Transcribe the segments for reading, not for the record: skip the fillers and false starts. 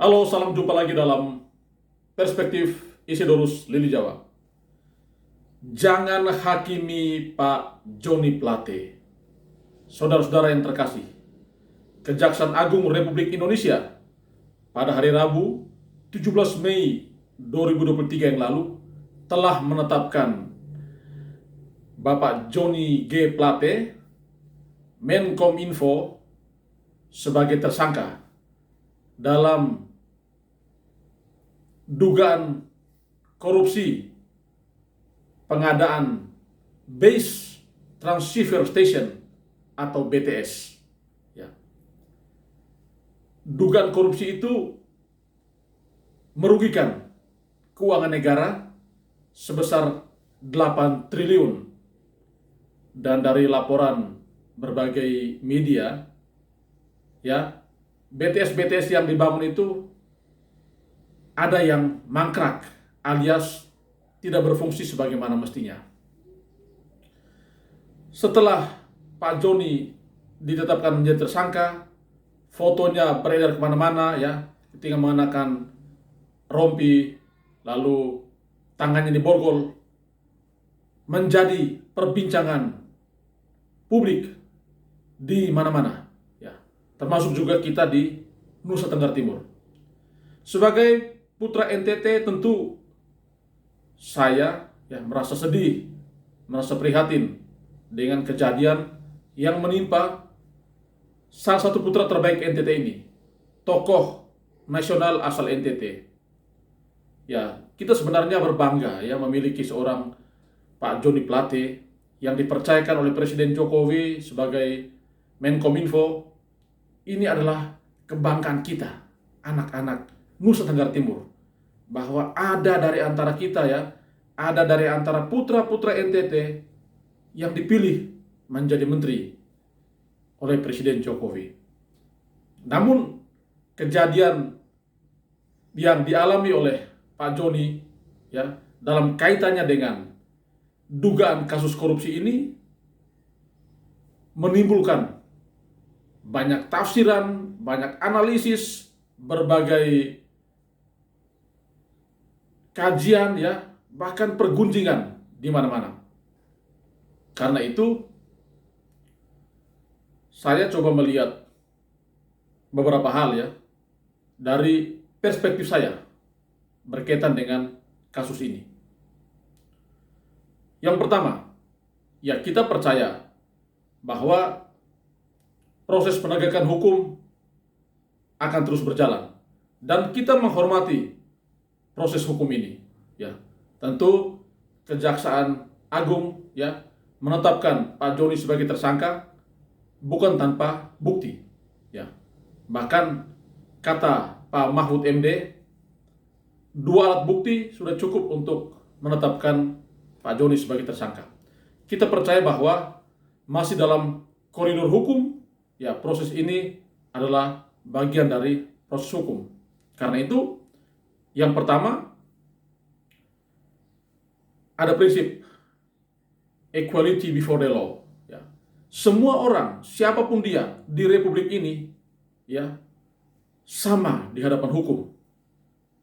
Halo, salam jumpa lagi dalam Perspektif Isidorus Lili Jawa. Jangan hakimi Pak Joni Plate. Saudara-saudara yang terkasih, Kejaksaan Agung Republik Indonesia pada hari Rabu 17 Mei 2023 yang lalu telah menetapkan Bapak Joni G. Plate, Menkominfo, sebagai tersangka dalam dugaan korupsi pengadaan Base Transceiver Station atau BTS. Ya. Dugaan korupsi itu merugikan keuangan negara sebesar 8 triliun. Dan dari laporan berbagai media, ya, BTS yang dibangun itu ada yang mangkrak alias tidak berfungsi sebagaimana mestinya. Setelah Pak Joni ditetapkan menjadi tersangka, fotonya beredar kemana-mana, ya, ketika mengenakan rompi, lalu tangannya diborgol, menjadi perbincangan publik di mana-mana, ya, termasuk juga kita di Nusa Tenggara Timur. Sebagai putra NTT, tentu saya merasa sedih, merasa prihatin dengan kejadian yang menimpa salah satu putra terbaik NTT ini, tokoh nasional asal NTT. Ya, kita sebenarnya berbangga ya memiliki seorang Pak Joni Plate yang dipercayakan oleh Presiden Jokowi sebagai Menkominfo. Ini adalah kebanggaan kita, anak-anak Nusa Tenggara Timur, bahwa ada dari antara kita, ya, ada dari antara putra-putra NTT yang dipilih menjadi menteri oleh Presiden Jokowi. Namun kejadian yang dialami oleh Pak Joni, ya, dalam kaitannya dengan dugaan kasus korupsi ini menimbulkan banyak tafsiran, banyak analisis, berbagai kajian, ya, bahkan pergunjingan di mana-mana. Karena itu saya coba melihat beberapa hal, ya, dari perspektif saya berkaitan dengan kasus ini. Yang pertama, ya, kita percaya bahwa proses penegakan hukum akan terus berjalan dan kita menghormati proses hukum ini, ya. Tentu Kejaksaan Agung, ya, menetapkan Pak Joni sebagai tersangka bukan tanpa bukti, ya. Bahkan kata Pak Mahfud MD, 2 alat bukti sudah cukup untuk menetapkan Pak Joni sebagai tersangka. Kita percaya bahwa masih dalam koridor hukum, ya, proses ini adalah bagian dari proses hukum. Karena itu, yang pertama, ada prinsip equality before the law. Ya. Semua orang, siapapun dia di Republik ini, ya, sama di hadapan hukum.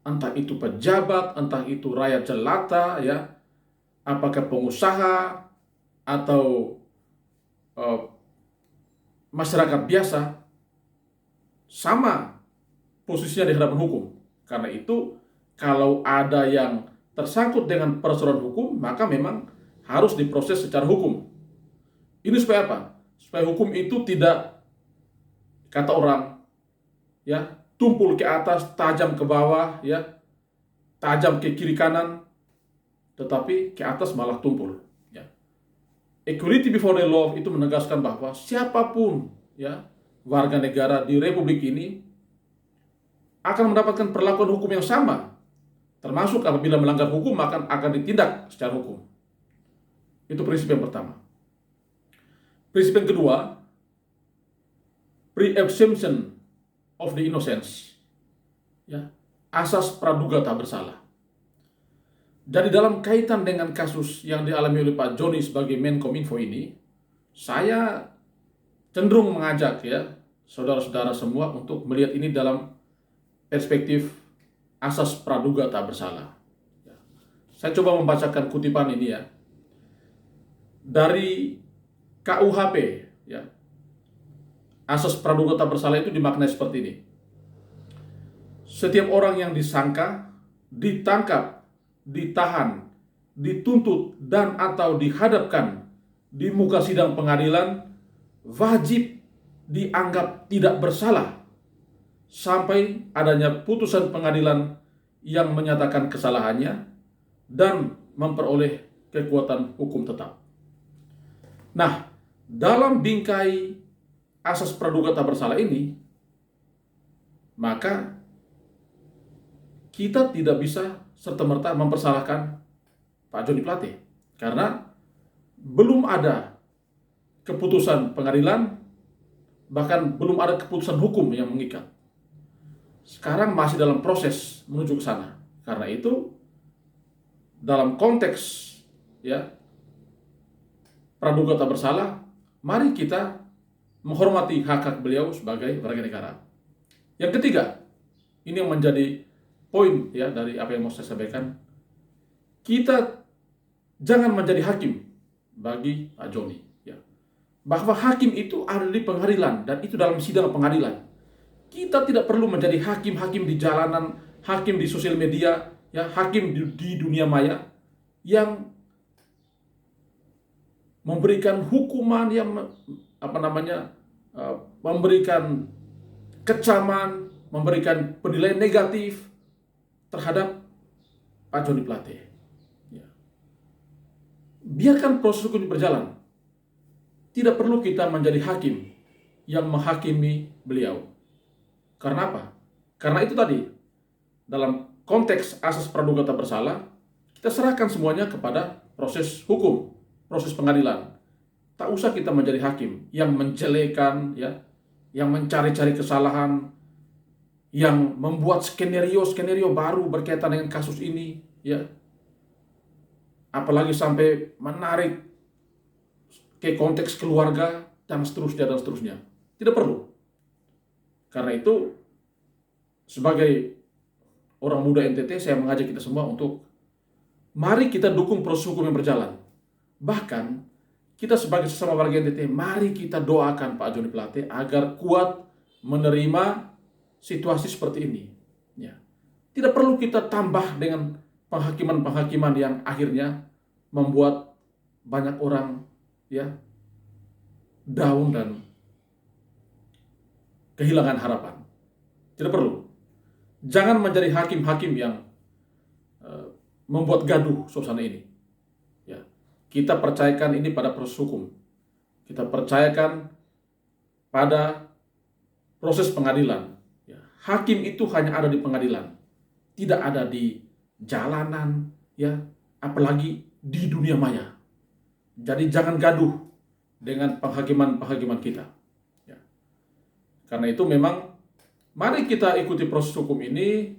Entah itu pejabat, entah itu rakyat jelata, ya, apakah pengusaha atau masyarakat biasa, sama posisinya di hadapan hukum. Karena itu, kalau ada yang tersangkut dengan persoalan hukum, maka memang harus diproses secara hukum. Ini supaya apa? Supaya hukum itu tidak, kata orang, ya, tumpul ke atas, tajam ke bawah, ya, tajam ke kiri kanan, tetapi ke atas malah tumpul. Ya. Equality before the law itu menegaskan bahwa siapapun, ya, warga negara di Republik ini akan mendapatkan perlakuan hukum yang sama, termasuk apabila melanggar hukum akan ditindak secara hukum. Itu prinsip yang pertama. Prinsip yang kedua, presumption of the innocence, ya, asas praduga tak bersalah. Jadi dalam kaitan dengan kasus yang dialami oleh Pak Joni sebagai Menkominfo ini, saya cenderung mengajak, ya, saudara-saudara semua untuk melihat ini dalam perspektif asas praduga tak bersalah. Saya coba membacakan kutipan ini ya dari KUHP ya. Asas praduga tak bersalah itu dimaknai seperti ini. Setiap orang yang disangka, ditangkap, ditahan, dituntut dan atau dihadapkan di muka sidang pengadilan wajib dianggap tidak bersalah sampai adanya putusan pengadilan yang menyatakan kesalahannya dan memperoleh kekuatan hukum tetap. Nah, dalam bingkai asas praduga tak bersalah ini, maka kita tidak bisa serta-merta mempersalahkan Pak Joni Plate karena belum ada keputusan pengadilan, bahkan belum ada keputusan hukum yang mengikat. Sekarang masih dalam proses menuju ke sana. Karena itu dalam konteks ya praduga tak bersalah, mari kita menghormati hak-hak beliau sebagai warga negara. Yang ketiga, ini yang menjadi poin ya dari apa yang mau saya sampaikan. Kita jangan menjadi hakim bagi Pak Joni ya. Bahwa hakim itu ada di pengadilan dan itu dalam sidang pengadilan. Kita tidak perlu menjadi hakim-hakim di jalanan, hakim di sosial media, ya, hakim di dunia maya yang memberikan hukuman yang memberikan kecaman, memberikan penilaian negatif terhadap Pak Joni Plate. Ya. Biarkan proses hukum berjalan. Tidak perlu kita menjadi hakim yang menghakimi beliau. Karena apa? Karena itu tadi, dalam konteks asas praduga tak bersalah, kita serahkan semuanya kepada proses hukum, proses pengadilan. Tak usah kita menjadi hakim yang menjelekan, ya, yang mencari-cari kesalahan, yang membuat skenario baru berkaitan dengan kasus ini, ya. Apalagi sampai menarik ke konteks keluarga dan seterusnya. Tidak perlu. Karena itu, sebagai orang muda NTT, saya mengajak kita semua untuk mari kita dukung proses hukum yang berjalan. Bahkan, kita sebagai sesama warga NTT, mari kita doakan Pak Joni Plate agar kuat menerima situasi seperti ini. Ya. Tidak perlu kita tambah dengan penghakiman-penghakiman yang akhirnya membuat banyak orang ya down dan kehilangan harapan. Tidak perlu. Jangan menjadi hakim-hakim yang membuat gaduh suasana ini. Ya. Kita percayakan ini pada proses hukum. Kita percayakan pada proses pengadilan. Ya. Hakim itu hanya ada di pengadilan, tidak ada di jalanan, ya, apalagi di dunia maya. Jadi jangan gaduh dengan penghakiman kita. Ya. Karena itu memang mari kita ikuti proses hukum ini,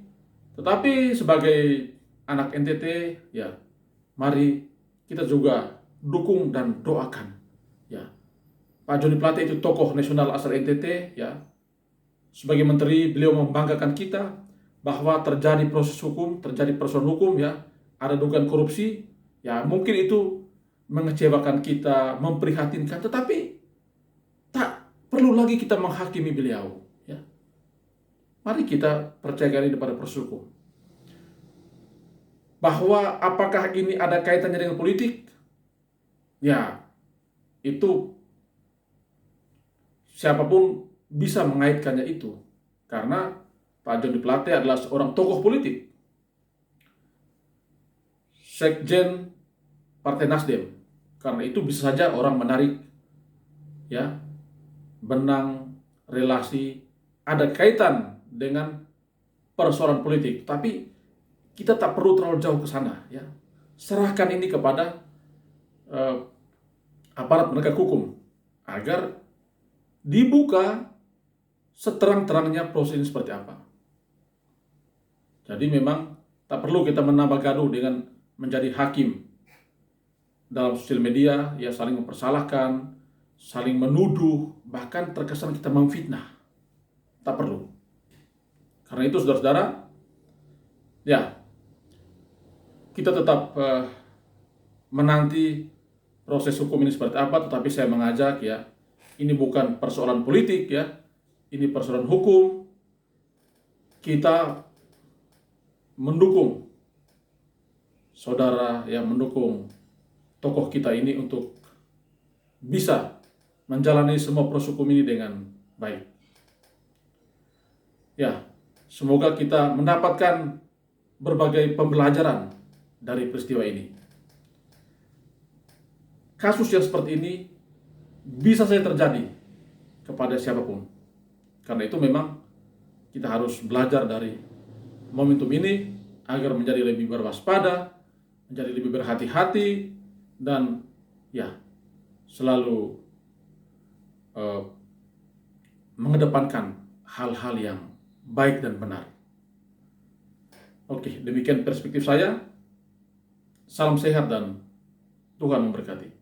tetapi sebagai anak NTT, ya, mari kita juga dukung dan doakan. Ya, Pak Joni Plate itu tokoh nasional asal NTT, ya. Sebagai menteri, beliau membanggakan kita bahwa terjadi proses hukum, terjadi persoalan hukum, ya, ada dugaan korupsi, ya, mungkin itu mengecewakan kita, memprihatinkan, tetapi tak perlu lagi kita menghakimi beliau. Mari kita percayakan ini pada proses hukum. Bahwa apakah ini ada kaitannya dengan politik? Ya, itu siapapun bisa mengaitkannya itu. Karena Pak Joni Plate adalah seorang tokoh politik. Sekjen Partai Nasdem. Karena itu bisa saja orang menarik ya benang relasi ada kaitan dengan persoalan politik, tapi kita tak perlu terlalu jauh ke sana, ya. Serahkan ini kepada aparat penegak hukum agar dibuka seterang-terangnya proses ini seperti apa. Jadi memang tak perlu kita menambah gaduh dengan menjadi hakim dalam sosial media, ya, saling mempersalahkan, saling menuduh, bahkan terkesan kita memfitnah. Tak perlu. Karena itu saudara-saudara, ya, kita tetap menanti proses hukum ini seperti apa, tetapi saya mengajak, ya, ini bukan persoalan politik, ya, ini persoalan hukum. Kita mendukung saudara, yang mendukung tokoh kita ini untuk bisa menjalani semua proses hukum ini dengan baik. Ya, semoga kita mendapatkan berbagai pembelajaran dari peristiwa ini. Kasus yang seperti ini bisa saja terjadi kepada siapapun. Karena itu memang kita harus belajar dari momentum ini agar menjadi lebih berwaspada, menjadi lebih berhati-hati, dan ya, selalu mengedepankan hal-hal yang baik dan benar. Oke, demikian perspektif saya. Salam sehat dan Tuhan memberkati.